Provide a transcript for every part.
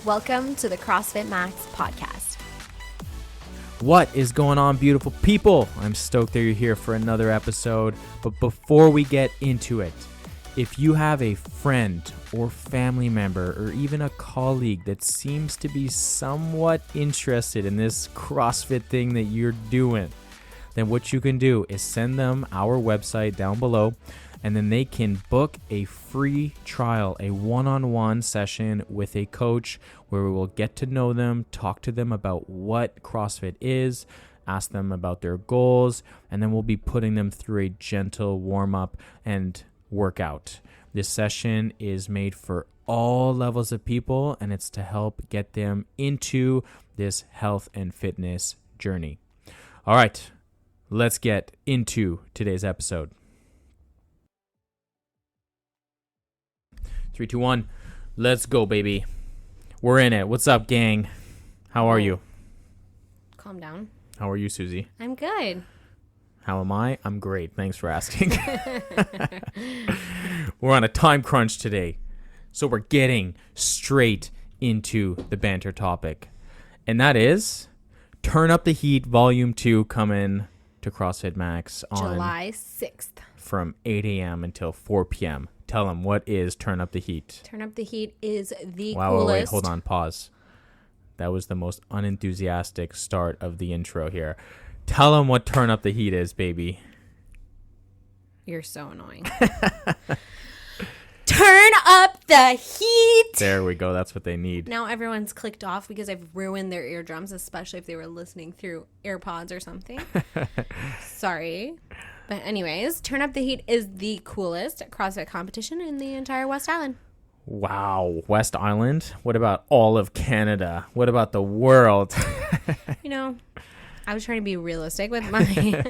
Welcome to the CrossFit Max podcast. What is going on, beautiful people? I'm stoked that you're here for another episode. But before we get into it, if you have a friend or family member or even a colleague that seems to be somewhat interested in this CrossFit thing that you're doing, then what you can do is send them our website down below, and then they can book a free trial, a one-on-one session with a coach where we will get to know them, talk to them about what CrossFit is, ask them about their goals, and then we'll be putting them through a gentle warm-up and workout. This session is made for all levels of people, and it's to help get them into this health and fitness journey. All right, let's get into today's episode. 3, 2, 1. Let's go, baby. We're in it. What's up, gang? How are you? Calm down. How are you, Susie? I'm good. How am I? I'm great. Thanks for asking. We're on a time crunch today, so we're getting straight into the banter topic. And that is Turn Up the Heat Volume 2 coming to CrossFit Max on July 6th. From 8 a.m. until 4 p.m. Tell them, what is Turn Up the Heat? Turn Up the Heat is the Wow, coolest. wait, hold on, pause. That was the most unenthusiastic start of the intro here. Tell them what Turn Up the Heat is, baby. You're so annoying. Turn up the heat. There we go. That's what they need. Now everyone's clicked off because I've ruined their eardrums, especially if they were listening through AirPods or something. Sorry. But anyways, Turn Up the Heat is the coolest CrossFit competition in the entire West Island. Wow. West Island? What about all of Canada? What about the world? You know, I was trying to be realistic with my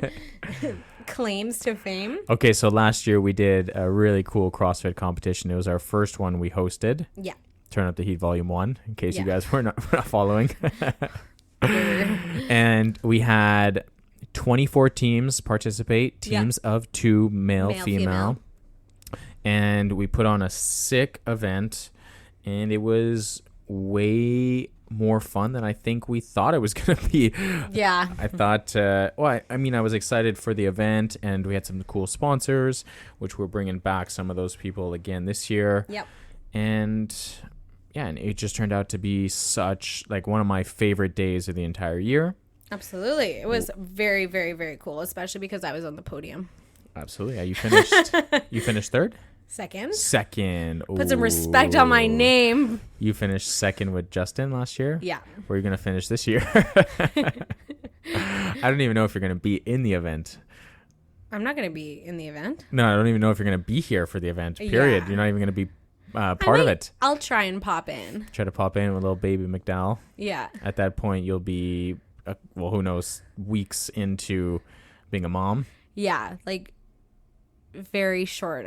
claims to fame. Okay, so last year we did a really cool CrossFit competition. It was our first one we hosted. Yeah. Turn Up the Heat Volume 1, in case you guys were not following. And we had 24 teams participate, teams of 2, male, female. And we put on a sick event, and it was way more fun than I think we thought it was going to be. Yeah. I thought, I was excited for the event, and we had some cool sponsors, which we're bringing back some of those people again this year. Yep. And yeah, and it just turned out to be such, like, one of my favorite days of the entire year. Absolutely. It was very, very, very cool, especially because I was on the podium. Absolutely. Yeah, you finished third? Second. Put some respect on my name. You finished second with Justin last year? Yeah. Where are you going to finish this year? I don't even know if you're going to be in the event. I'm not going to be in the event. No, I don't even know if you're going to be here for the event, period. Yeah. You're not even going to be part of it. I'll try and pop in. Try to pop in with little baby McDowell. Yeah. At that point, you'll be, who knows, weeks into being a mom. Yeah, like very short.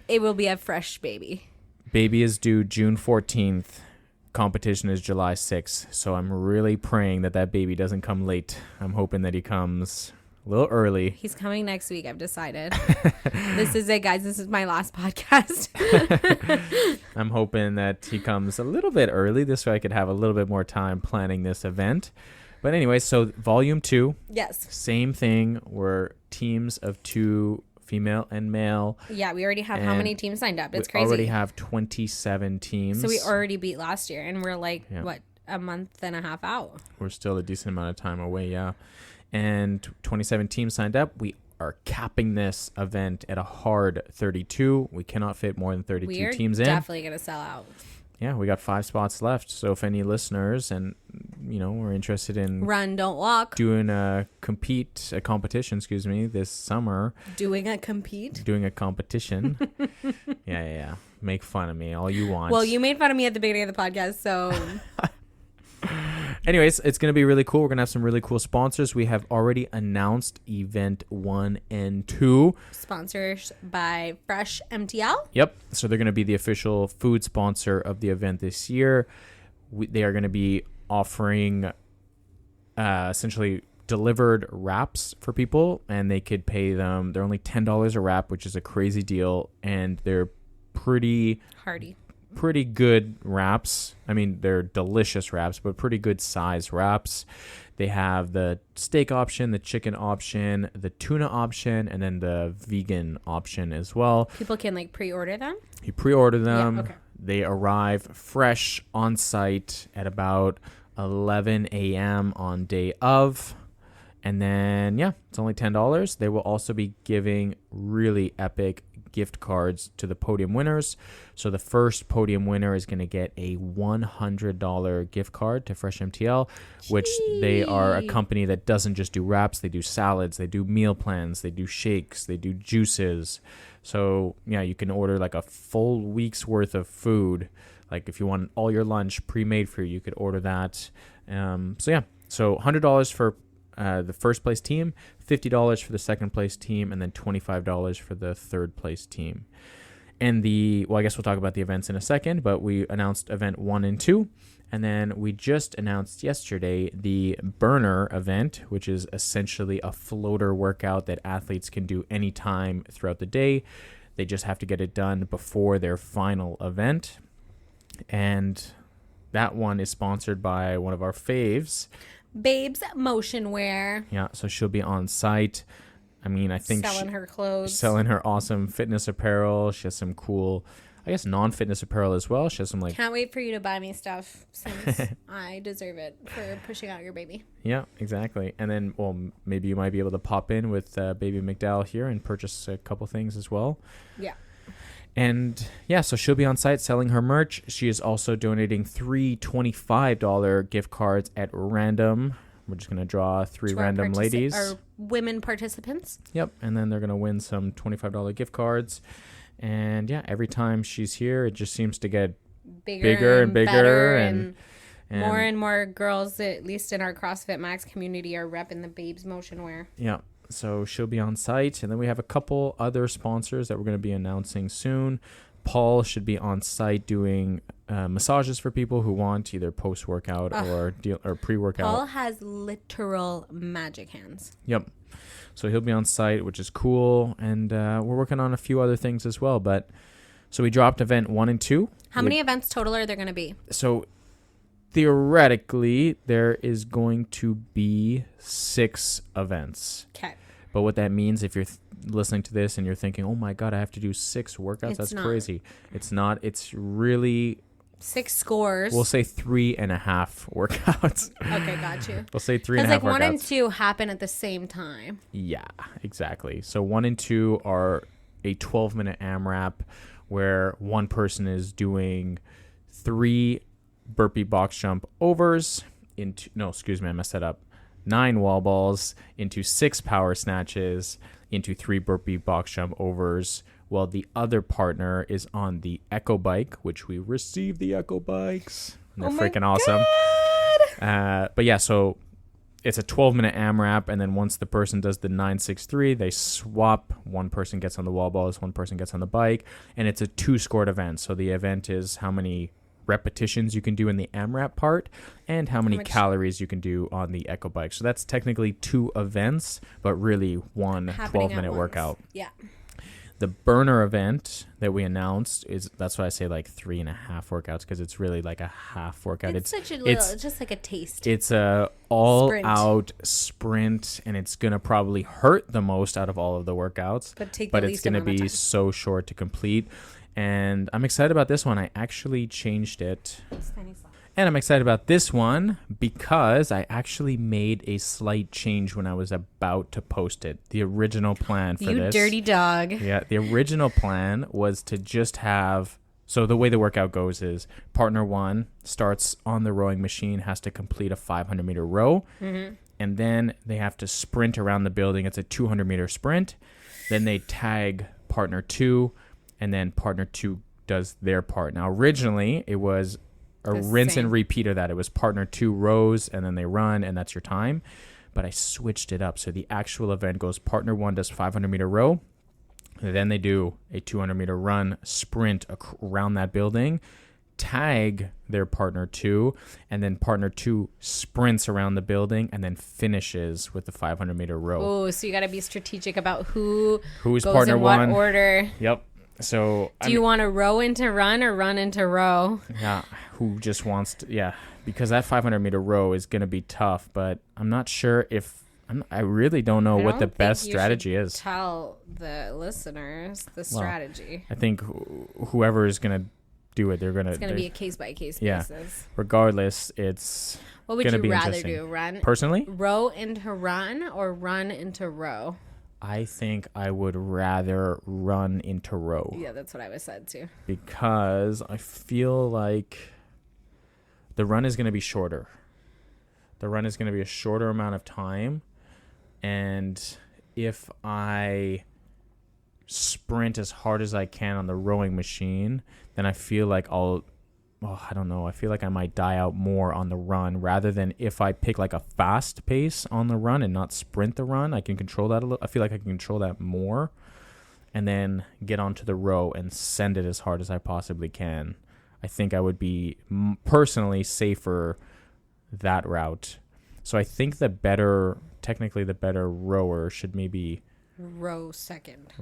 It will be a fresh baby. Baby is due June 14th. Competition is July 6th. So I'm really praying that baby doesn't come late. I'm hoping that he comes a little early. He's coming next week, I've decided. This is it, guys. This is my last podcast. I'm hoping that he comes a little bit early. This way I could have a little bit more time planning this event. But anyway, so Volume 2. Yes. Same thing. We're teams of 2, female and male. Yeah, we already have how many teams signed up? It's crazy. We already have 27 teams. So we already beat last year, and we're like, a month and a half out? We're still a decent amount of time away, yeah. And 27 teams signed up. We are capping this event at a hard 32. We cannot fit more than 32 teams in. We're definitely going to sell out. Yeah, we got 5 spots left. So if any listeners and, we're interested in run, don't walk, doing a competition, this summer. Doing a competition. Yeah. Make fun of me all you want. Well, you made fun of me at the beginning of the podcast, so. Anyways, it's going to be really cool. We're going to have some really cool sponsors. We have already announced event 1 and 2. Sponsors by Fresh MTL. Yep. So they're going to be the official food sponsor of the event this year. They are going to be offering essentially delivered wraps for people, and they could pay them. They're only $10 a wrap, which is a crazy deal, and they're pretty hearty. pretty good wraps. I mean, they're delicious wraps, but pretty good size wraps. They have the steak option, the chicken option, the tuna option, and then the vegan option as well. People can like pre-order them? You pre-order them. Yeah, okay. They arrive fresh on site at about 11 a.m. on day of. And then, yeah, it's only $10. They will also be giving really epic gift cards to the podium winners. So the first podium winner is going to get a $100 gift card to Fresh MTL, which they are a company that doesn't just do wraps. They do salads, they do meal plans, they do shakes, they do juices. So, yeah, you can order like a full week's worth of food. Like if you want all your lunch pre-made for you, you could order that. So $100 for the first place team, $50 for the second place team, and then $25 for the third place team. And I guess we'll talk about the events in a second, but we announced event 1 and 2. And then we just announced yesterday the burner event, which is essentially a floater workout that athletes can do anytime throughout the day. They just have to get it done before their final event. And that one is sponsored by one of our faves, Babes Motion Wear. Yeah, so she'll be on site. I mean, I think selling her clothes. Selling her awesome fitness apparel. She has some cool, I guess, non-fitness apparel as well. She has some like... Can't wait for you to buy me stuff since I deserve it for pushing out your baby. Yeah, exactly. And then, well, maybe you might be able to pop in with Baby McDowell here and purchase a couple things as well. Yeah. And yeah, so she'll be on site selling her merch. She is also donating 3 $25 gift cards at random. We're just going to draw 3 random ladies. Or women participants. Yep. And then they're going to win some $25 gift cards. And yeah, every time she's here, it just seems to get bigger and bigger. And more and more girls, at least in our CrossFit Max community, are repping the Babes Motion Wear. Yeah. So she'll be on site. And then we have a couple other sponsors that we're going to be announcing soon. Paul should be on site doing massages for people who want either post-workout or pre-workout. Paul has literal magic hands. Yep. So he'll be on site, which is cool. And we're working on a few other things as well. But so we dropped event 1 and 2. How many events total are there going to be? So theoretically, there is going to be 6 events. Okay. But what that means, if you're listening to this and you're thinking, oh my God, I have to do 6 workouts, that's crazy. It's not. It's really 6 scores. We'll say 3.5 workouts. Okay, got you. We'll say 3.5 workouts. Because like 1 and 2 happen at the same time. Yeah, exactly. So 1 and 2 are a 12-minute AMRAP where one person is doing 3 burpee box jump overs into, no, excuse me, I messed that up. 9 wall balls into 6 power snatches into 3 burpee box jump overs, while the other partner is on the Echo Bike, which we received the Echo Bikes. And they're freaking awesome. But yeah, so it's a 12-minute AMRAP, and then once the person does the 963, they swap. One person gets on the wall balls, one person gets on the bike, and it's a 2-scored event. So the event is how many repetitions you can do in the AMRAP part and how many calories you can do on the Echo Bike. So that's technically 2 events, but really one 12-minute workout. Yeah. The burner event that we announced that's why I say like 3.5 workouts, because it's really like a half workout. It's such a little, it's just like a taste. It's a all-out sprint, and it's gonna probably hurt the most out of all of the workouts. But it's gonna be so short to complete. And I'm excited about this one. I actually changed it. And I'm excited about this one because I actually made a slight change when I was about to post it. The original plan for this. You dirty dog. Yeah, the original plan was to just have... So the way the workout goes is partner 1 starts on the rowing machine, has to complete a 500-meter row. Mm-hmm. And then they have to sprint around the building. It's a 200-meter sprint. Then they tag partner 2. And then partner 2 does their part. Now, originally, it was a rinse and repeat of that. It was partner 2 rows, and then they run, and that's your time. But I switched it up. So the actual event goes partner 1 does 500-meter row. Then they do a 200-meter run, sprint around that building, tag their partner 2, and then partner 2 sprints around the building and then finishes with the 500-meter row. Oh, so you got to be strategic about who's goes partner in 1. What order. Yep. So do you want to row into run or run into row? Yeah, who just wants to? Yeah, because that 500-meter row is going to be tough, but I'm not sure if I really don't know what the best strategy is. Tell the listeners the strategy. I think whoever is going to do it, it's going to be a case by case basis. Regardless, it's what would you rather do? Run personally? Row into run or run into row? I think I would rather run into row. Yeah, that's what I was said too. Because I feel like the run is going to be shorter. The run is going to be a shorter amount of time. And if I sprint as hard as I can on the rowing machine, then I feel like I feel like I might die out more on the run rather than if I pick like a fast pace on the run and not sprint the run. I can control that a little. I feel like I can control that more and then get onto the row and send it as hard as I possibly can. I think I would be personally safer that route. So I think technically the better rower should maybe row second.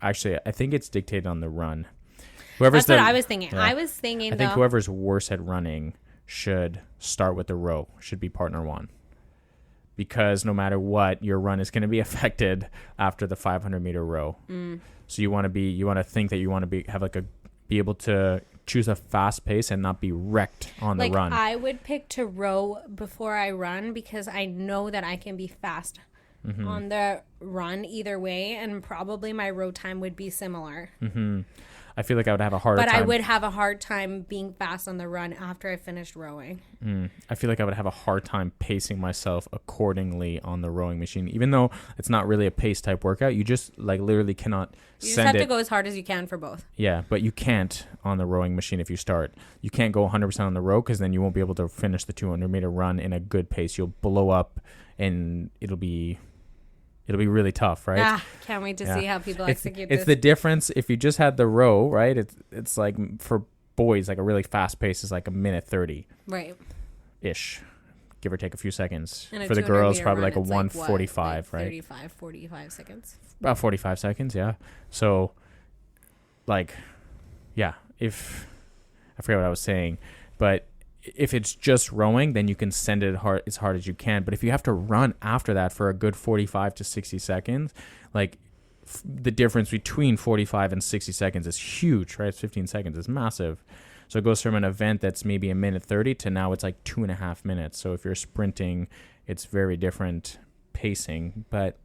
Actually, I think it's dictated on the run. That's what I was thinking. Yeah. I think whoever's worse at running should start with the row, should be partner one. Because no matter what, your run is going to be affected after the 500-meter row. So you want to think that you want to be able to choose a fast pace and not be wrecked on the run. I would pick to row before I run because I know that I can be fast on the run either way, and probably my row time would be similar. I feel like I would have a harder time. But I would have a hard time being fast on the run after I finished rowing. I feel like I would have a hard time pacing myself accordingly on the rowing machine. Even though it's not really a pace type workout, you just literally cannot You just have to go as hard as you can for both. Yeah, but you can't on the rowing machine if you start. You can't go 100% on the row because then you won't be able to finish the 200-meter run in a good pace. You'll blow up and it'll be really tough, right? Can't wait to see how people execute this. It's the difference if you just had the row, right? It's like for boys, like a really fast pace is like a minute 30. Right. Ish. Give or take a few seconds. For the girls, probably like a 1:45, right? 35, 45 seconds. About 45 seconds, yeah. So, if I forget what I was saying, but if it's just rowing, then you can send it as hard as you can. But if you have to run after that for a good 45 to 60 seconds, the difference between 45 and 60 seconds is huge, right? It's 15 seconds. It's massive. So it goes from an event that's maybe a minute 30 to now it's like 2.5 minutes. So if you're sprinting, it's very different pacing. But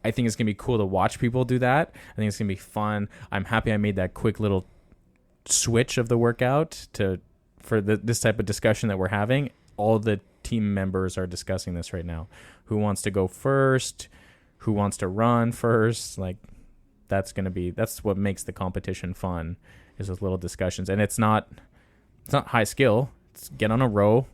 I think it's going to be cool to watch people do that. I think it's going to be fun. I'm happy I made that quick little switch of the workout for this type of discussion that we're having. All the team members are discussing this right now. Who wants to go first? Who wants to run first? That's what makes the competition fun, is those little discussions. And it's not high skill. It's get on a row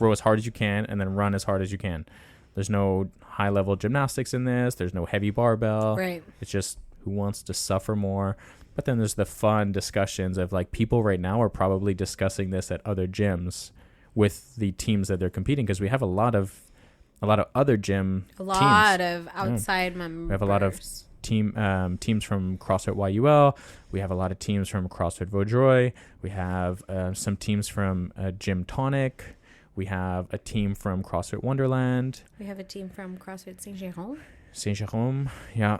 as hard as you can, and then run as hard as you can. There's no high level gymnastics in this. There's no heavy barbell. Right. It's just who wants to suffer more. But then there's the fun discussions of people right now are probably discussing this at other gyms with the teams that they're competing, because we have a lot of other gym teams. A lot of outside members. We have a lot of teams from CrossFit YUL. We have a lot of teams from CrossFit Vaudreuil. We have some teams from Gym Tonic. We have a team from CrossFit Wonderland. We have a team from CrossFit Saint-Jérôme. Saint-Jérôme, yeah.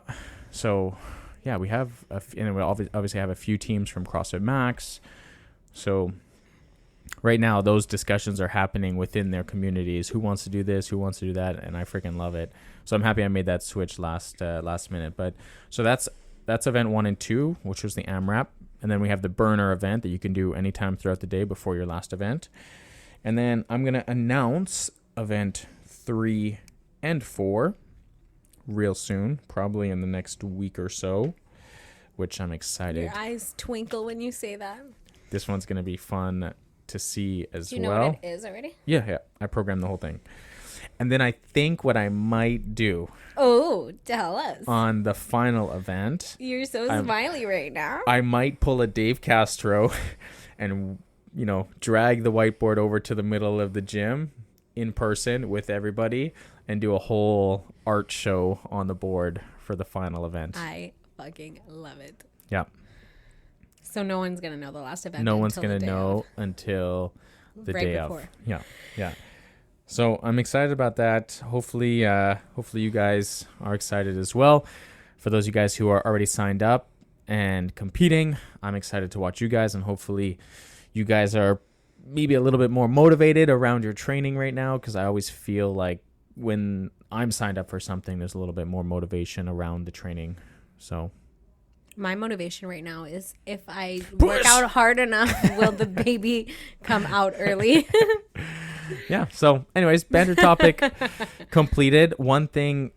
So, yeah, we have, and we obviously have a few teams from CrossFit Max. So, right now, those discussions are happening within their communities. Who wants to do this? Who wants to do that? And I freaking love it. So I'm happy I made that switch last minute. But so that's event 1 and 2, which was the AMRAP, and then we have the burner event that you can do anytime throughout the day before your last event. And then I'm gonna announce event 3 and 4 real soon, probably in the next week or so, which I'm excited. Your eyes twinkle when you say that. This one's gonna be fun to see as well. Do you know what it is already? Yeah. I programmed the whole thing. And then I think what I might do. Oh, tell us. On the final event. You're so smiley right now. I might pull a Dave Castro and, drag the whiteboard over to the middle of the gym in person with everybody and do a whole art show on the board for the final event. I fucking love it. Yeah. So no one's going to know the last event. No one's going to know until the right day before. of. Yeah. Yeah. So I'm excited about that. Hopefully you guys are excited as well. For those of you guys who are already signed up and competing, I'm excited to watch you guys, and hopefully you guys are maybe a little bit more motivated around your training right now, because I always feel like when I'm signed up for something, there's a little bit more motivation around the training. So my motivation right now is if I work out hard enough, will the baby come out early? Yeah. So anyways, banter topic completed. One thing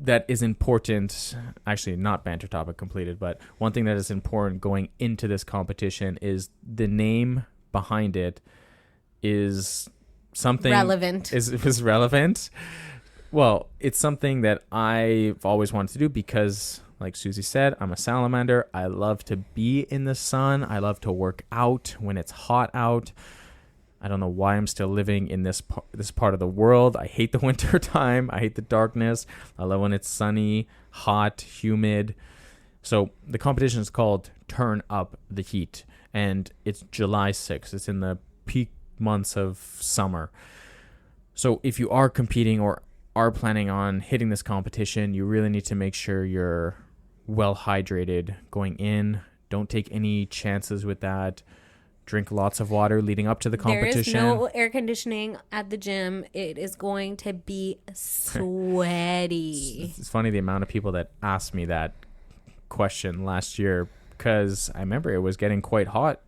that is important, actually not banter topic completed, but one thing that is important going into this competition is the name behind it is something relevant. Is relevant. Well, it's something that I've always wanted to do because, like Susie said, I'm a salamander. I love to be in the sun. I love to work out when it's hot out. I don't know why I'm still living in this part of the world. I hate the winter time. I hate the darkness. I love when it's sunny, hot, humid. So the competition is called Turn Up the Heat, and it's July 6th. It's in the peak months of summer. So if you are competing or are planning on hitting this competition, you really need to make sure you're well hydrated going in. Don't take any chances with that. Drink lots of water leading up to the competition. There is no air conditioning at the gym. It is going to be sweaty. It's funny the amount of people that asked me that question last year, because I remember it was getting quite hot.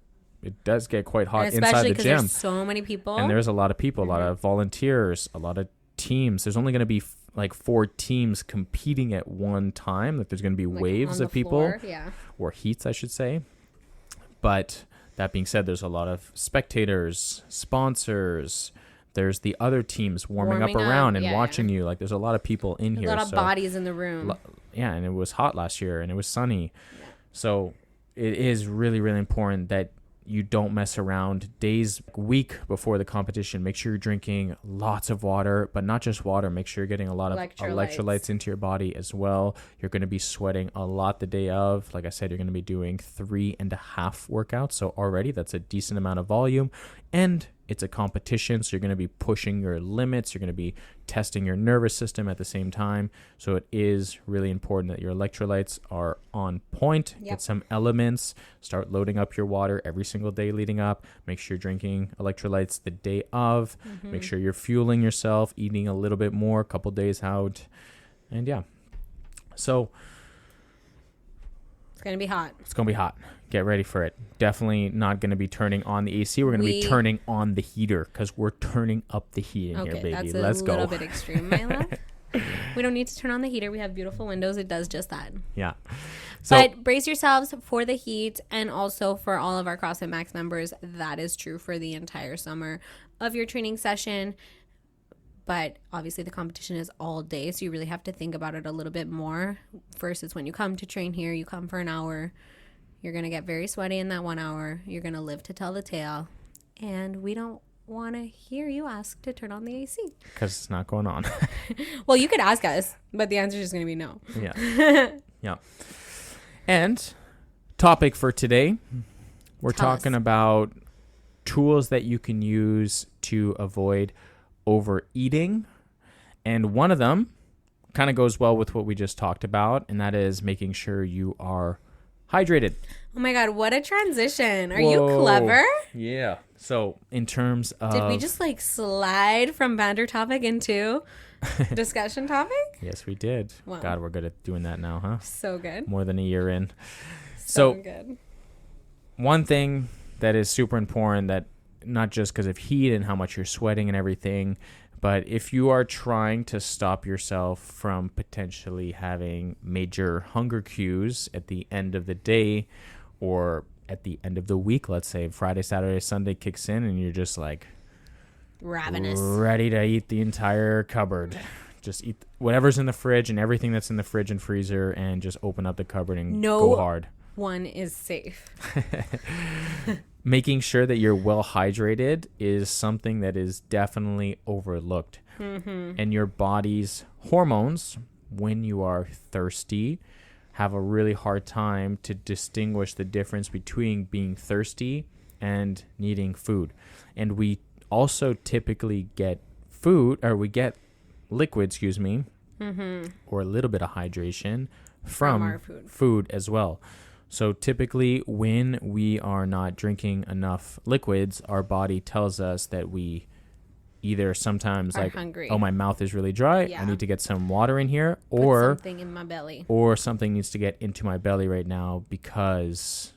It does get quite hot inside the especially because gym. there's so many people. And there's a lot of people, a lot of volunteers, a lot of teams. There's only going to be like 4 teams competing at one time. Like there's going to be waves of people, or heats, I should say. But that being said, there's a lot of spectators, sponsors. There's the other teams warming up around and watching you. Like there's a lot of people in here. A lot of bodies in the room. And it was hot last year and it was sunny. Yeah. So it is really, really important that you don't mess around. Week before the competition, make sure you're drinking lots of water, but not just water. Make sure you're getting a lot of electrolytes into your body as well. You're going to be sweating a lot the day of. Like I said, you're going to be doing 3.5 workouts. So already that's a decent amount of volume, and it's a competition. So you're going to be pushing your limits. You're going to be testing your nervous system at the same time. So it is really important that your electrolytes are on point. Yep. Get some elements. Start loading up your water every single day leading up. Make sure you're drinking electrolytes the day of. Mm-hmm. Make sure you're fueling yourself, eating a little bit more, a couple days out. And yeah. So it's going to be hot. It's going to be hot. Get ready for it. Definitely not going to be turning on the AC. We're going to be turning on the heater because we're turning up the heat in here, baby. Let's go. That's a little bit extreme, my love. We don't need to turn on the heater. We have beautiful windows. It does just that. Yeah. But brace yourselves for the heat, and also for all of our CrossFit Max members, that is true for the entire summer of your training session. But obviously the competition is all day, so you really have to think about it a little bit more versus when you come to train here, you come for an hour. You're going to get very sweaty in that 1 hour. You're going to live to tell the tale. And we don't want to hear you ask to turn on the AC. Because it's not going on. Well, you could ask us, but the answer is just going to be no. Yeah. Yeah. And topic for today, we're talking about tools that you can use to avoid overeating. And one of them kind of goes well with what we just talked about, and that is making sure you are hydrated. Oh my God, what a transition. Are you clever? Yeah. So in terms of... Did we just like slide from banter topic into discussion topic? Yes, we did. Wow. God, we're good at doing that now, huh? So good. More than a year in. So good. One thing that is super important, that not just because of heat and how much you're sweating and everything, but if you are trying to stop yourself from potentially having major hunger cues at the end of the day or at the end of the week, let's say Friday, Saturday, Sunday kicks in and you're just like ravenous, ready to eat the entire cupboard. Just eat whatever's in the fridge and everything that's in the fridge and freezer, and just open up the cupboard and go hard. One is safe. making sure that you're well hydrated is something that is definitely overlooked. And your body's hormones, when you are thirsty, have a really hard time to distinguish the difference between being thirsty and needing food. And we also typically get liquid, or a little bit of hydration from our food as well. So typically when we are not drinking enough liquids, our body tells us that we either sometimes are like hungry. Oh, my mouth is really dry. Yeah. I need to get some water in here, Put something in my belly. or something needs to get into my belly right now because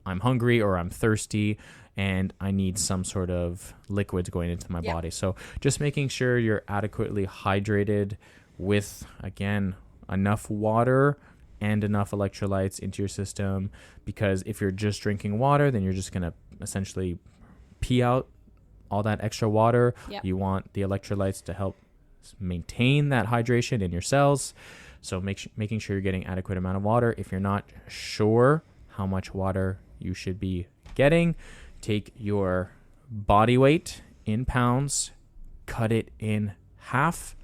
I'm hungry or I'm thirsty and I need some sort of liquids going into my body. So just making sure you're adequately hydrated with, again, enough water and enough electrolytes into your system, because if you're just drinking water, then you're just going to essentially pee out all that extra water. You want the electrolytes to help maintain that hydration in your cells. So making sure you're getting adequate amount of water. If you're not sure how much water you should be getting, take your body weight in pounds, cut it in half,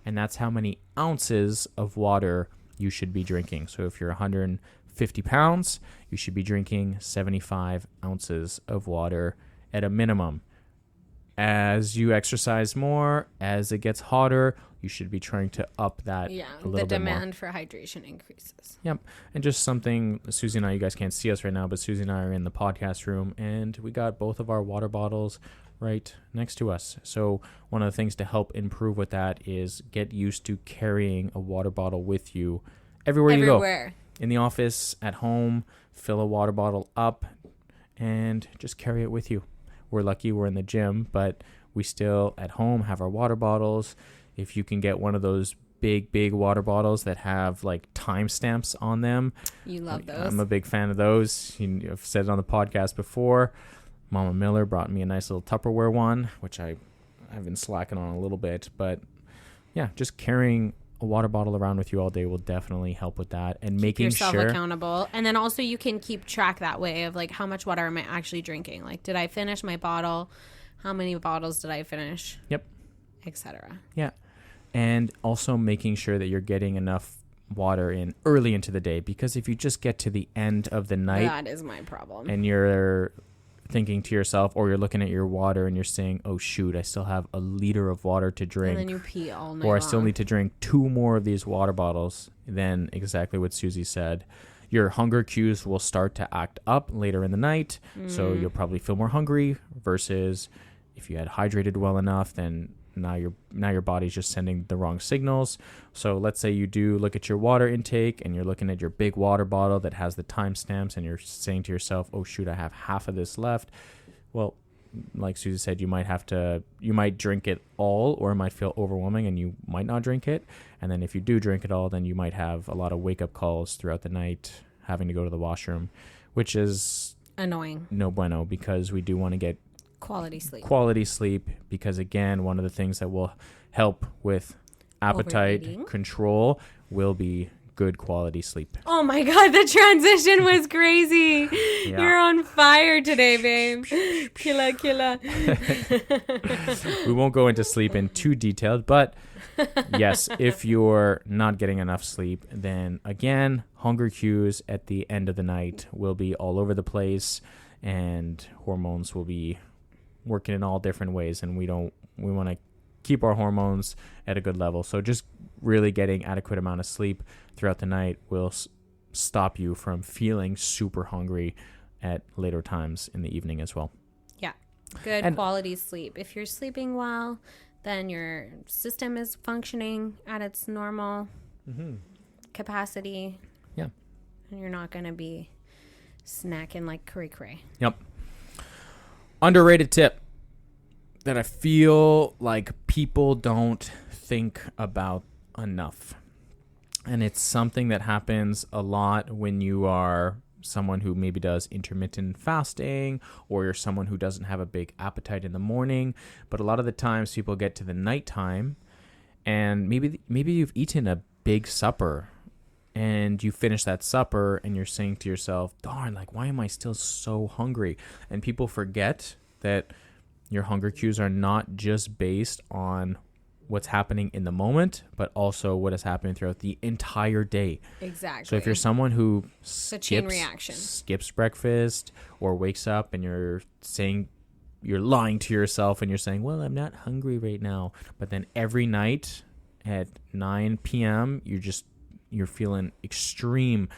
and that's how many ounces of water you should be drinking. So if you're 150 pounds, you should be drinking 75 ounces of water at a minimum. As you exercise more, as it gets hotter, you should be trying to up that a little bit more. The demand for hydration increases. Yep. And just something, Susie and I, you guys can't see us right now, but Susie and I are in the podcast room, and we got both of our water bottles right next to us. So one of the things to help improve with that is get used to carrying a water bottle with you everywhere you go. In the office, at home, fill a water bottle up and just carry it with you. We're lucky we're in the gym, but we still at home have our water bottles. If you can get one of those big water bottles that have like timestamps on them. You love those. I'm a big fan of those. I've said it on the podcast before. Mama Miller brought me a nice little Tupperware one, which I've been slacking on a little bit. But yeah, just carrying a water bottle around with you all day will definitely help with that, and making yourself accountable. And then also you can keep track that way of like, how much water am I actually drinking? Like, did I finish my bottle? How many bottles did I finish? Yep. Etc. Yeah. And also making sure that you're getting enough water in early into the day, because if you just get to the end of the night, that is my problem. And you're thinking to yourself, or you're looking at your water and you're saying, oh shoot, I still have a liter of water to drink, and then you pee all night or I long. still need to drink 2 more of these water bottles, then exactly what Susie said, your hunger cues will start to act up later in the night. So you'll probably feel more hungry, versus if you had hydrated well enough, then now your body's just sending the wrong signals. So let's say you do look at your water intake and you're looking at your big water bottle that has the timestamps, and you're saying to yourself, oh shoot, I have half of this left. Well, like Susie said, you might drink it all, or it might feel overwhelming and you might not drink it. And then if you do drink it all, then you might have a lot of wake up calls throughout the night, having to go to the washroom, which is annoying. No bueno, because we do want to get quality sleep, because again, one of the things that will help with appetite control will be good quality sleep. Oh my god, the transition was crazy. Yeah. You're on fire today, babe. Killa. We won't go into sleep in too detailed, but yes, if you're not getting enough sleep, then again, hunger cues at the end of the night will be all over the place, and hormones will be working in all different ways, and we want to keep our hormones at a good level. So just really getting adequate amount of sleep throughout the night will stop you from feeling super hungry at later times in the evening as well. Yeah. Good quality sleep. If you're sleeping well, then your system is functioning at its normal capacity. Yeah. And you're not going to be snacking like cray-cray. Yep. Underrated tip that I feel like people don't think about enough. And it's something that happens a lot when you are someone who maybe does intermittent fasting, or you're someone who doesn't have a big appetite in the morning. But a lot of the times people get to the nighttime and maybe you've eaten a big supper and you finish that supper and you're saying to yourself, darn, like, why am I still so hungry? And people forget that your hunger cues are not just based on what's happening in the moment, but also what is happening throughout the entire day. Exactly. So if you're someone who it's a chain reaction. skips breakfast or wakes up and you're lying to yourself and you're saying, well, I'm not hungry right now. But then every night at 9 p.m., you're feeling extreme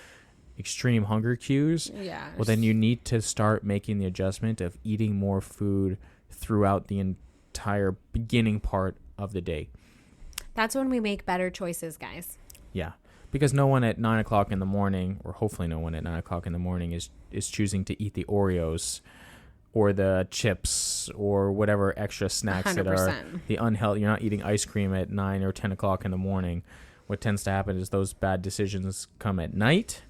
hunger cues. Yeah. Well, then you need to start making the adjustment of eating more food throughout the entire beginning part of the day. That's when we make better choices, guys. Yeah. Because no one at 9 o'clock in the morning, or hopefully no one at 9 o'clock in the morning is choosing to eat the Oreos or the chips or whatever extra snacks 100%. That are the unhealthy. You're not eating ice cream at 9 or 10 o'clock in the morning. What tends to happen is those bad decisions come at night,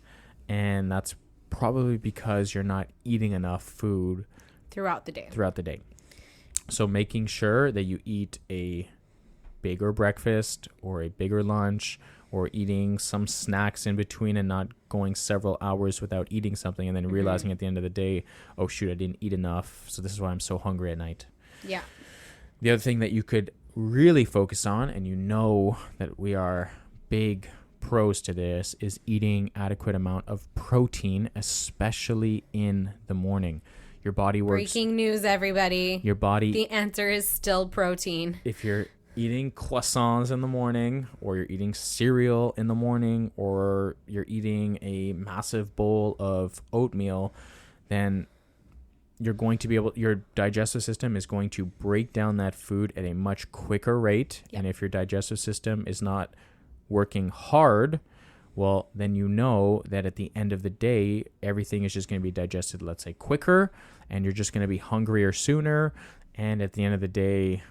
and that's probably because you're not eating enough food throughout the day. So making sure that you eat a bigger breakfast or a bigger lunch, or eating some snacks in between and not going several hours without eating something and then realizing at the end of the day, oh shoot, I didn't eat enough, so this is why I'm so hungry at night. Yeah. The other thing that you could really focus on, and you know that we are big pros to this, is eating adequate amount of protein, especially in the morning. Your body works. Breaking news, everybody. Your body. The answer is still protein. If you're eating croissants in the morning, or you're eating cereal in the morning, or you're eating a massive bowl of oatmeal, then you're going to be your digestive system is going to break down that food at a much quicker rate. Yep. And if your digestive system is not working hard, well, then you know that at the end of the day, everything is just going to be digested, let's say, quicker, and you're just going to be hungrier sooner. And at the end of the day,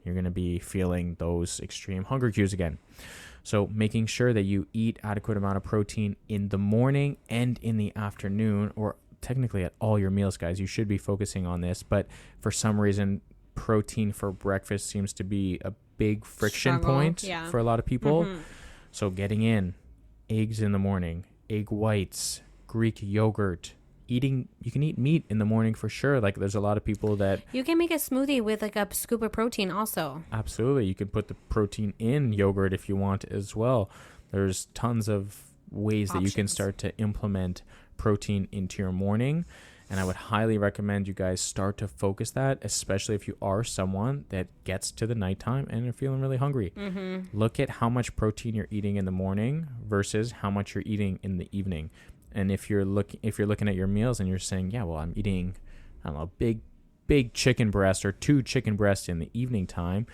you're going to be feeling those extreme hunger cues again. So making sure that you eat adequate amount of protein in the morning and in the afternoon, or technically at all your meals, guys. You should be focusing on this, but for some reason, protein for breakfast seems to be a big friction point for a lot of people. Mm-hmm. So getting in eggs in the morning, egg whites, Greek yogurt, you can eat meat in the morning for sure. Like, there's a lot of people that you can make a smoothie with like a scoop of protein also. Absolutely. You can put the protein in yogurt if you want as well. There's tons of ways that you can start to implement protein into your morning. And I would highly recommend you guys start to focus that, especially if you are someone that gets to the nighttime and you're feeling really hungry. Mm-hmm. Look at how much protein you're eating in the morning versus how much you're eating in the evening. And if you're looking at your meals and you're saying, yeah, well, I'm eating, I don't know, big chicken breast or 2 chicken breasts in the evening time,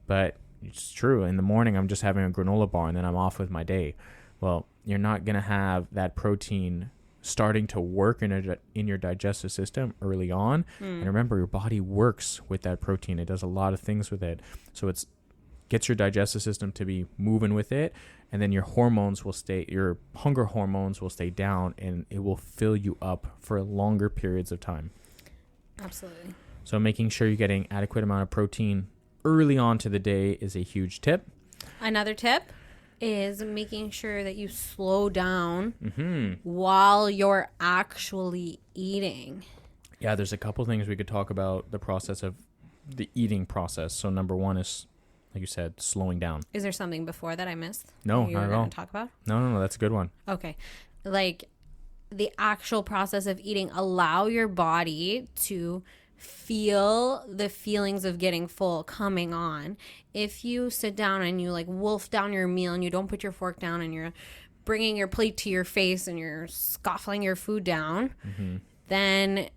but it's true, in the morning I'm just having a granola bar and then I'm off with my day. Well, you're not going to have that protein starting to work in your digestive system early on. And remember, your body works with that protein. It does a lot of things with it. So it gets your digestive system to be moving with it, and then your hunger hormones will stay down, and it will fill you up for longer periods of time. Absolutely. So making sure you're getting adequate amount of protein early on to the day is a huge tip. Another tip is making sure that you slow down while you're actually eating. Yeah, there's a couple things we could talk about the process of the eating process. So number one is, like you said, slowing down. Is there something before that I missed? No, not at all. Talk about? No, that's a good one. Okay. Like the actual process of eating, allow your body to feel the feelings of getting full coming on. If you sit down and you like wolf down your meal and you don't put your fork down and you're bringing your plate to your face and you're scoffing your food down, then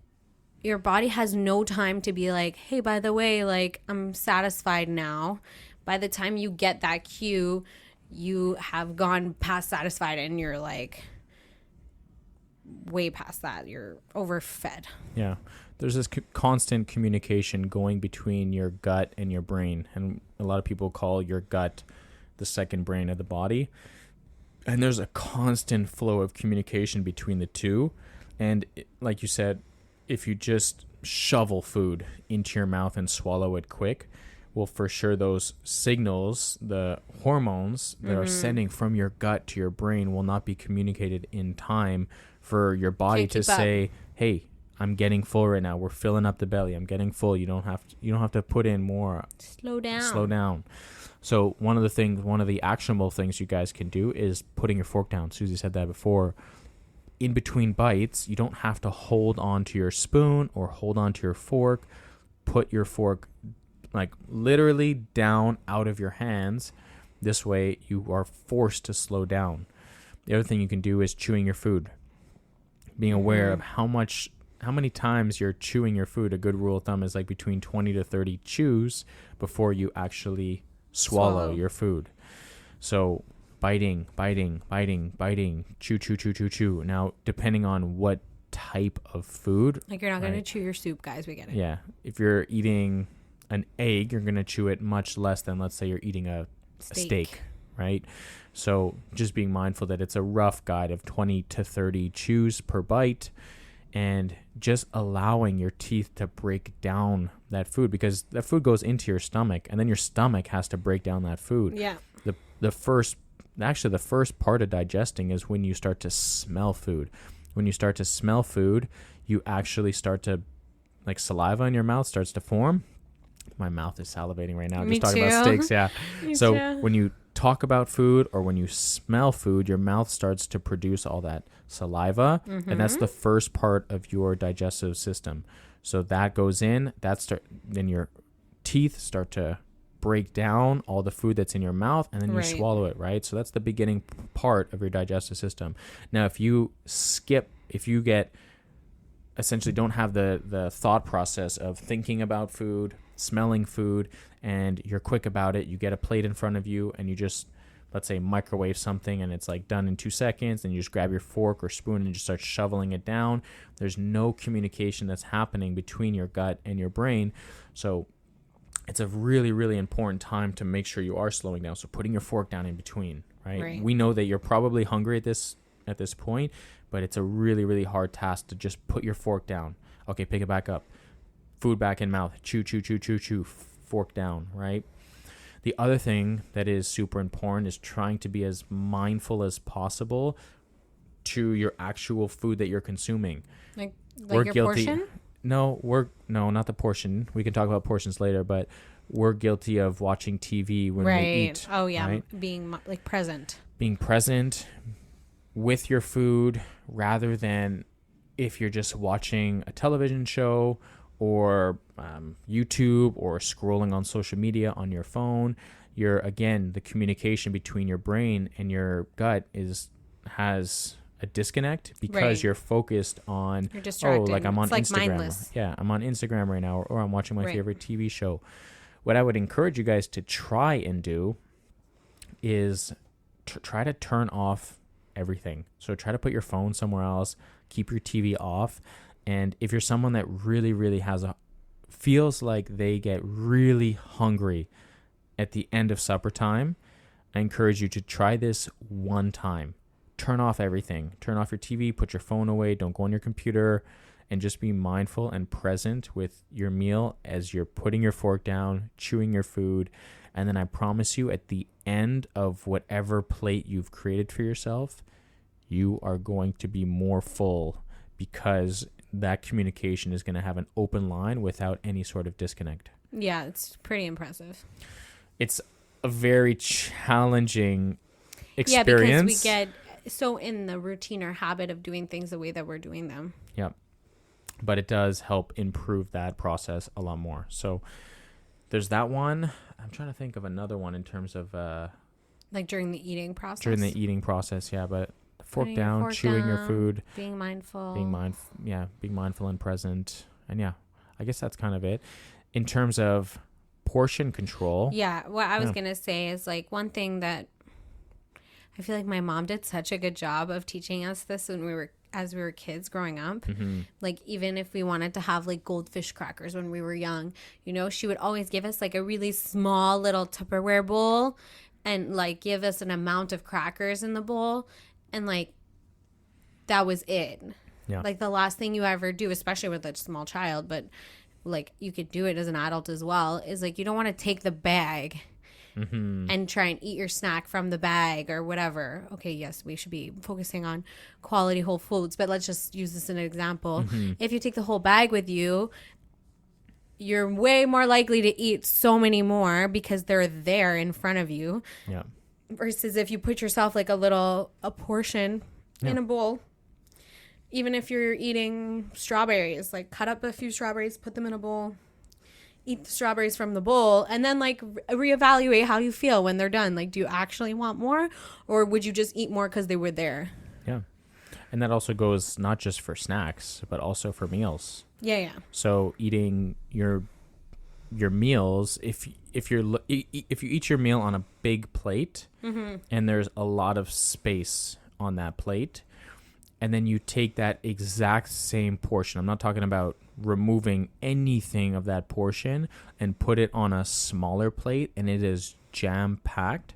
your body has no time to be like, hey, by the way, like, I'm satisfied now. By the time you get that cue, you have gone past satisfied and you're like way past that. You're overfed. Yeah. There's this constant communication going between your gut and your brain. And a lot of people call your gut the second brain of the body. And there's a constant flow of communication between the two. And like you said, if you just shovel food into your mouth and swallow it quick, well, for sure those signals, the hormones that are sending from your gut to your brain will not be communicated in time for your body to say, hey, I'm getting full right now. We're filling up the belly. I'm getting full. You don't have to put in more. Slow down. So one of the actionable things you guys can do is putting your fork down. Susie said that before. In between bites, you don't have to hold on to your spoon or hold on to your fork. Put your fork like literally down out of your hands. This way you are forced to slow down. The other thing you can do is chewing your food. Being aware of how many times you're chewing your food. A good rule of thumb is like between 20 to 30 chews before you actually swallow your food. So biting, chew. Now, depending on what type of food. Like you're not going to chew your soup, guys. We get it. Yeah. If you're eating an egg, you're going to chew it much less than, let's say, you're eating a steak, right? So just being mindful that it's a rough guide of 20 to 30 chews per bite, and just allowing your teeth to break down that food, because that food goes into your stomach and then your stomach has to break down that food. Yeah. The first part of digesting is when you start to smell food. When you start to smell food, you actually start to, like, saliva in your mouth starts to form. My mouth is salivating right now. Me just talking too. about steaks. Yeah. So too. when you talk about food or when you smell food, your mouth starts to produce all that saliva. And that's the first part of your digestive system. So that goes in, then your teeth start to break down all the food that's in your mouth, and then you swallow it, right? So that's the beginning part of your digestive system. Now, if you essentially don't have the thought process of thinking about food, smelling food, and you're quick about it, you get a plate in front of you and you just, let's say, microwave something and it's like done in 2 seconds, and you just grab your fork or spoon and just start shoveling it down. There's no communication that's happening between your gut and your brain. So it's a really, really important time to make sure you are slowing down. So putting your fork down in between, right? We know that you're probably hungry at this point, but it's a really, really hard task to just put your fork down. Okay, pick it back up. Food back in mouth. Chew, fork down, right? The other thing that is super important is trying to be as mindful as possible to your actual food that you're consuming. Like your portion? No, not the portion. We can talk about portions later, but we're guilty of watching TV when we eat. Oh, yeah. Right? Being like present. Being present with your food, rather than if you're just watching a television show or YouTube or scrolling on social media on your phone. The communication between your brain and your gut has a disconnect because you're focused on, you're distracted. Like I'm on Instagram. Mindless. Yeah, I'm on Instagram right now, or I'm watching my favorite TV show. What I would encourage you guys to try and do is try to turn off everything. So try to put your phone somewhere else, keep your TV off. And if you're someone that really, really feels like they get really hungry at the end of supper time, I encourage you to try this one time. Turn off everything. Turn off your TV, put your phone away, don't go on your computer, and just be mindful and present with your meal as you're putting your fork down, chewing your food. And then I promise you, at the end of whatever plate you've created for yourself, you are going to be more full, because that communication is going to have an open line without any sort of disconnect. Yeah, it's pretty impressive. It's a very challenging experience. Yeah, because we get so in the routine or habit of doing things the way that we're doing them. Yeah. But it does help improve that process a lot more. So there's that one. I'm trying to think of another one in terms of like during the eating process. During the eating process, yeah, but fork down, chewing your food, being mindful. Being mindful and present. And yeah, I guess that's kind of it. In terms of portion control. Yeah, what I was going to say is, like, one thing that I feel like my mom did such a good job of teaching us this as we were kids growing up. Mm-hmm. Like, even if we wanted to have like goldfish crackers when we were young, she would always give us like a really small little Tupperware bowl and like give us an amount of crackers in the bowl. And like, that was it. Yeah. Like the last thing you ever do, especially with a small child, but like you could do it as an adult as well, is like you don't want to take the bag and try and eat your snack from the bag or whatever. Okay, yes, we should be focusing on quality whole foods, but let's just use this as an example. If you take the whole bag with you, you're way more likely to eat so many more because they're there in front of you. Yeah. Versus if you put yourself like a portion in a bowl. Even if you're eating strawberries, like cut up a few strawberries, put them in a bowl, eat the strawberries from the bowl, and then like reevaluate how you feel when they're done. Like, do you actually want more, or would you just eat more because they were there? Yeah. And that also goes not just for snacks, but also for meals. Yeah. So eating your meals, if you eat your meal on a big plate and there's a lot of space on that plate, and then you take that exact same portion, I'm not talking about removing anything of that portion, and put it on a smaller plate, and it is jam-packed,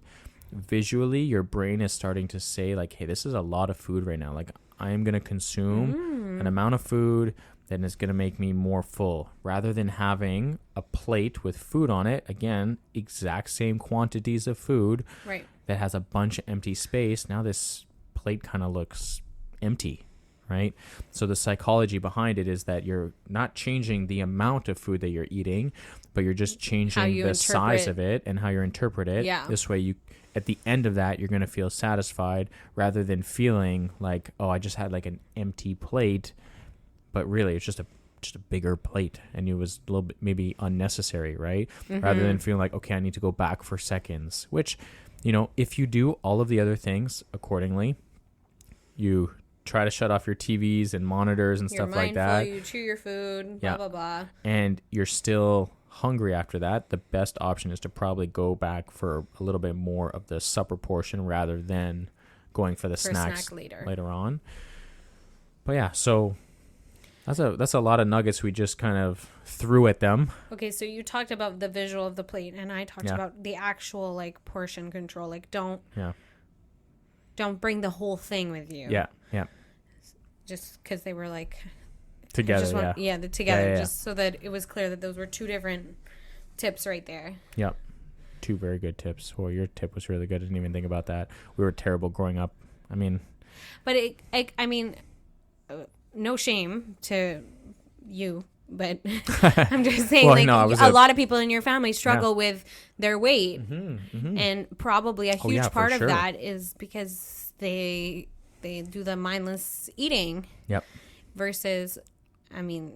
visually your brain is starting to say like, hey, this is a lot of food right now. Like, I am going to consume an amount of food that is going to make me more full, rather than having a plate with food on it, again, exact same quantities of food, right, that has a bunch of empty space. Now this plate kind of looks empty, right? So the psychology behind it is that you're not changing the amount of food that you're eating, but you're just changing the size of it and how you interpret it. Yeah. This way, you, at the end of that, you're going to feel satisfied, rather than feeling like, oh, I just had like an empty plate, but really it's just a bigger plate, and it was a little bit maybe unnecessary, right? Rather than feeling like, okay, I need to go back for seconds, which, you know, if you do all of the other things accordingly, you try to shut off your TVs and monitors and stuff like that. You chew your food, blah, blah, blah. And you're still hungry after that, the best option is to probably go back for a little bit more of the supper portion rather than going for the snacks later on. But yeah, so that's a lot of nuggets we just kind of threw at them. Okay, so you talked about the visual of the plate, and I talked about the actual like portion control. Like, don't bring the whole thing with you. Yeah. Just because they were like together, together, just so that it was clear that those were two different tips right there. Yep, two very good tips. Well, your tip was really good. I didn't even think about that. We were terrible growing up. I mean, but no shame to you, but I'm just saying, a lot of people in your family struggle with their weight, and probably a huge part of that is because they do the mindless eating. Yep. Versus, I mean,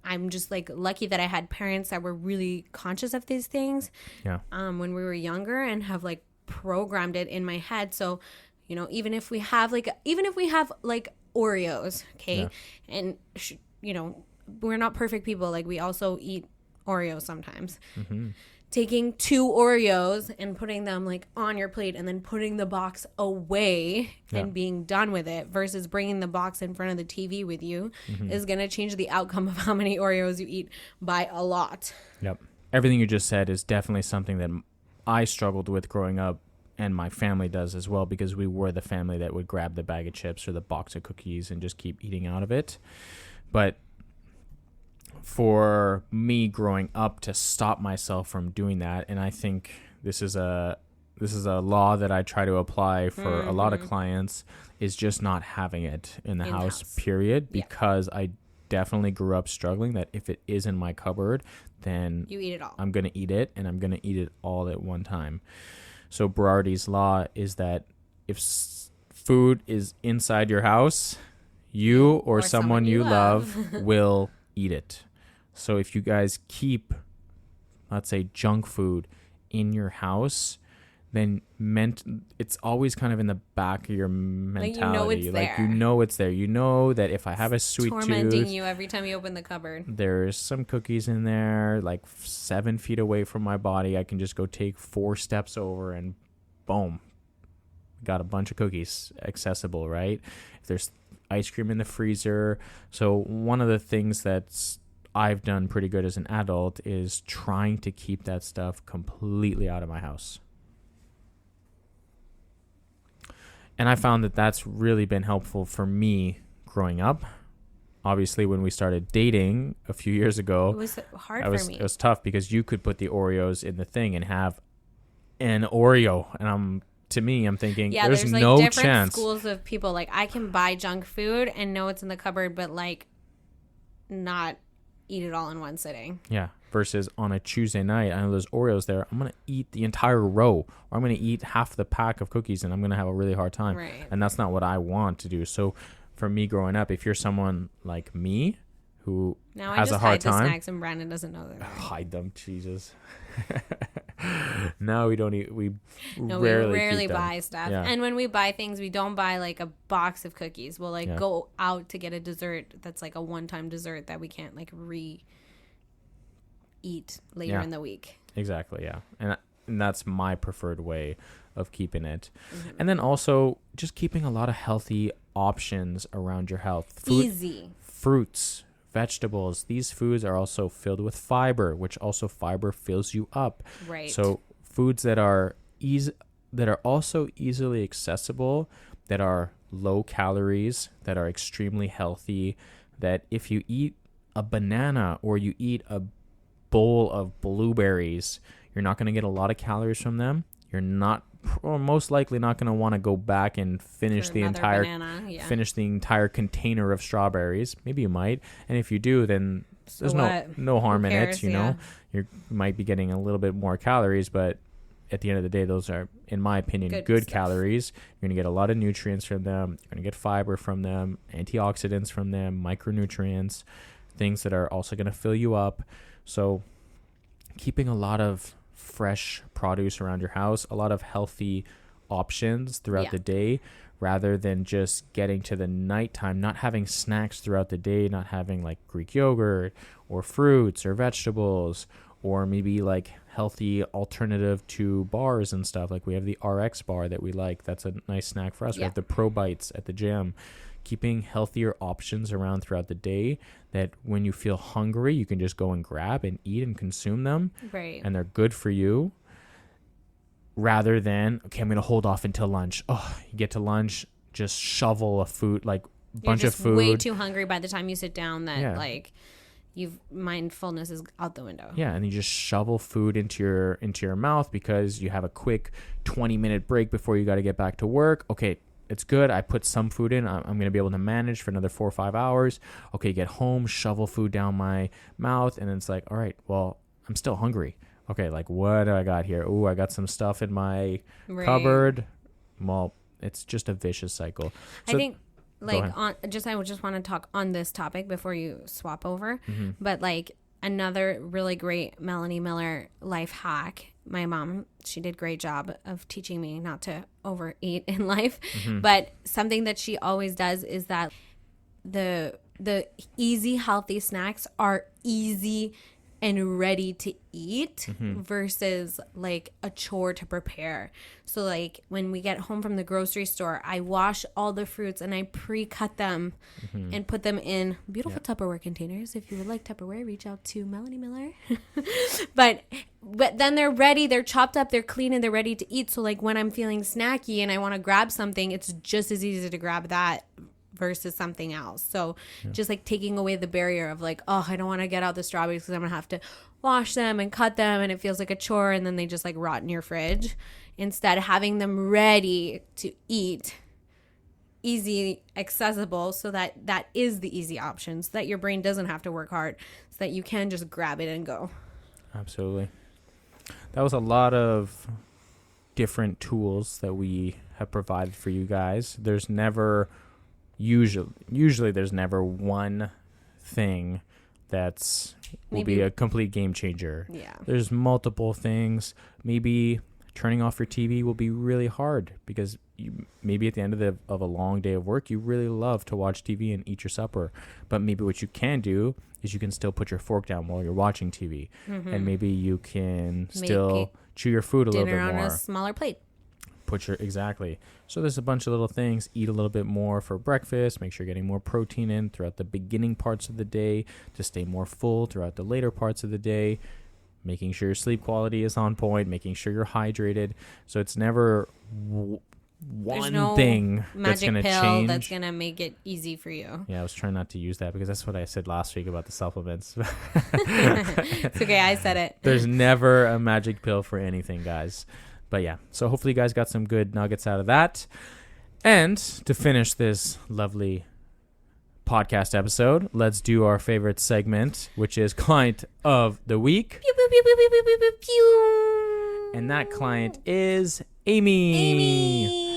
I'm just like lucky that I had parents that were really conscious of these things. Yeah. When we were younger, and have like programmed it in my head. So, you know, even if we have like Oreos, okay, and you know, we're not perfect people. Like, we also eat Oreos sometimes. Taking 2 Oreos and putting them like on your plate, and then putting the box away and being done with it, versus bringing the box in front of the TV with you is going to change the outcome of how many Oreos you eat by a lot. Yep. Everything you just said is definitely something that I struggled with growing up, and my family does as well, because we were the family that would grab the bag of chips or the box of cookies and just keep eating out of it. But for me growing up, to stop myself from doing that, and I think this is a law that I try to apply for a lot of clients, is just not having it in the house, period, because I definitely grew up struggling that if it is in my cupboard, then you eat it all. I'm going to eat it, and I'm going to eat it all at one time. So Berardi's law is that if food is inside your house, you or someone you love will eat it. So if you guys keep, let's say, junk food in your house, then it's always kind of in the back of your mentality. Like, you know it's there. You know that if I have a sweet tooth, tormenting you every time you open the cupboard. There's some cookies in there, like 7 feet away from my body. I can just go take 4 steps over, and boom, got a bunch of cookies accessible, right? If there's ice cream in the freezer. So one of the things that's I've done pretty good as an adult is trying to keep that stuff completely out of my house. And I found that that's really been helpful for me growing up. obviously when we started dating a few years ago, It was hard for me. It was tough because you could put the Oreos in the thing and have an Oreo, and I'm thinking, there's like no different chance. Schools of people, like, I can buy junk food and know it's in the cupboard, but like not eat it all in one sitting. Yeah. Versus on a Tuesday night, I know there's Oreos there. I'm going to eat the entire row, or I'm going to eat half the pack of cookies, and I'm going to have a really hard time. Right. And that's not what I want to do. So for me growing up, if you're someone like me who has a hard time. Now I just hide the snacks, and Brandon doesn't know that. Hide them, Jesus. No, we don't eat. We rarely buy stuff. Yeah. And when we buy things, we don't buy like a box of cookies. We'll like go out to get a dessert that's like a one-time dessert that we can't like eat later in the week. Exactly, yeah. And that's my preferred way of keeping it. Mm-hmm. And then also just keeping a lot of healthy options around your health. Easy. Fruits, vegetables. These foods are also filled with fiber, which also fiber fills you up. Right. So foods that are also easily accessible, that are low calories, that are extremely healthy, that if you eat a banana or you eat a bowl of blueberries, you're not going to get a lot of calories from them. You're most likely not going to want to go back and finish the entire container of strawberries. Maybe you might, and if you do, then there's no harm in it. You might be getting a little bit more calories, but at the end of the day, those are, in my opinion, good calories. You're going to get a lot of nutrients from them. You're going to get fiber from them, antioxidants from them, micronutrients, things that are also going to fill you up. So keeping a lot of fresh produce around your house, a lot of healthy options throughout the day, rather than just getting to the nighttime, not having snacks throughout the day, not having like Greek yogurt or fruits or vegetables, or maybe like healthy alternative to bars and stuff. Like we have the RX bar that we like. That's a nice snack for us. We have the Pro Bites at the gym. Keeping healthier options around throughout the day, that when you feel hungry, you can just go and grab and eat and consume them. Right. And they're good for you. Rather than, okay, I'm going to hold off until lunch. Oh, you get to lunch, just shovel a food, like bunch of food. Way too hungry by the time you sit down that like mindfulness is out the window. Yeah, and you just shovel food into your mouth because you have a quick 20-minute break before you got to get back to work. Okay, it's good. I put some food in. I'm going to be able to manage for another 4 or 5 hours. Okay, get home, shovel food down my mouth, and then it's like, all right, well, I'm still hungry. Okay, like what do I got here? Oh, I got some stuff in my cupboard. Well, it's just a vicious cycle. So, I think I just want to talk on this topic before you swap over. Mm-hmm. But like another really great Melanie Miller life hack. My mom, she did a great job of teaching me not to overeat in life. Mm-hmm. But something that she always does is that the easy, healthy snacks are easy and ready to eat versus like a chore to prepare. So like when we get home from the grocery store, I wash all the fruits and I pre-cut them and put them in beautiful Tupperware containers. If you would like Tupperware, reach out to Melanie Miller. but then they're ready, they're chopped up, they're clean, and they're ready to eat. So like when I'm feeling snacky and I want to grab something, it's just as easy to grab that versus something else. So just like taking away the barrier of like, oh, I don't want to get out the strawberries because I'm gonna have to wash them and cut them and it feels like a chore, and then they just like rot in your fridge. Instead, having them ready to eat, easy, accessible, so that is the easy option, so that your brain doesn't have to work hard, so that you can just grab it and go. Absolutely. That was a lot of different tools that we have provided for you guys. There's never usually there's never one thing will be a complete game changer. Yeah. There's multiple things. Maybe turning off your TV will be really hard because maybe at the end of a long day of work, you really love to watch TV and eat your supper. But maybe what you can do is you can still put your fork down while you're watching TV. Mm-hmm. And maybe you can still chew your food a little bit more. Dinner on a smaller plate. Exactly. So there's a bunch of little things. Eat a little bit more for breakfast. Make sure you're getting more protein in throughout the beginning parts of the day to stay more full throughout the later parts of the day. Making sure your sleep quality is on point. Making sure you're hydrated. So it's never one no thing that's magic going to pill change. that's going to make it easy for you. Yeah, I was trying not to use that because that's what I said last week about the supplements. It's okay. I said it. There's never a magic pill for anything, guys. But yeah, so hopefully you guys got some good nuggets out of that. And to finish this lovely podcast episode, let's do our favorite segment, which is Client of the Week. Pew, pew, pew, pew, pew, pew, pew, pew. And that client is Amy.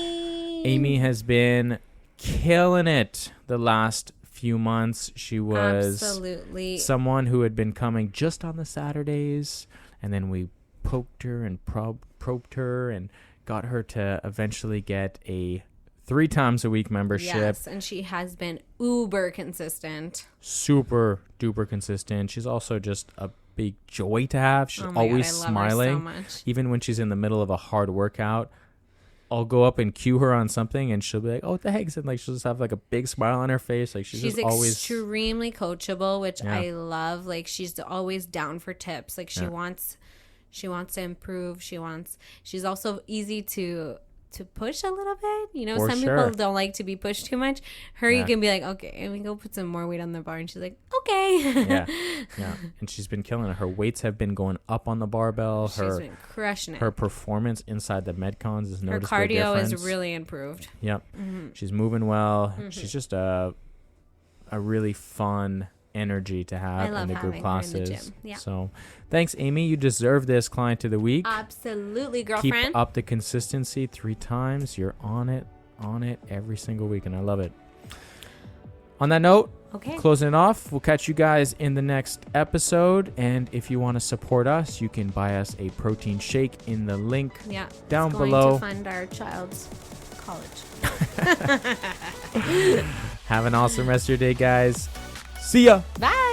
Amy has been killing it the last few months. She was absolutely someone who had been coming just on the Saturdays, and then we poked her and probed her and got her to eventually get a 3 times a week membership. Yes, and she has been uber consistent. Super duper consistent. She's also just a big joy to have. She's always smiling. Love her so much. Even when she's in the middle of a hard workout, I'll go up and cue her on something and she'll be like, "Oh, thanks." And like she'll just have like a big smile on her face. Like she's just always extremely coachable, which I love. Like she's always down for tips. Like she wants to improve. She's also easy to push a little bit. You know, For some sure. people don't like to be pushed too much. Her, you can be like, okay, and we go put some more weight on the bar. And she's like, okay. Yeah. And she's been killing it. Her weights have been going up on the barbell. She's been crushing it. Her performance inside the Metcons is Her noticeable. cardio difference. is really improved. Yep. Mm-hmm. She's moving well. Mm-hmm. She's just a really fun energy to have in the group classes. Her in the gym. Yeah. So thanks, Amy. You deserve this client of the week. Absolutely, girlfriend. Keep up the consistency. 3 times. You're on it every single week, and I love it. On that note, closing it off, we'll catch you guys in the next episode. And if you want to support us, you can buy us a protein shake in the link down below. To fund our child's college. Have an awesome rest of your day, guys. See ya. Bye.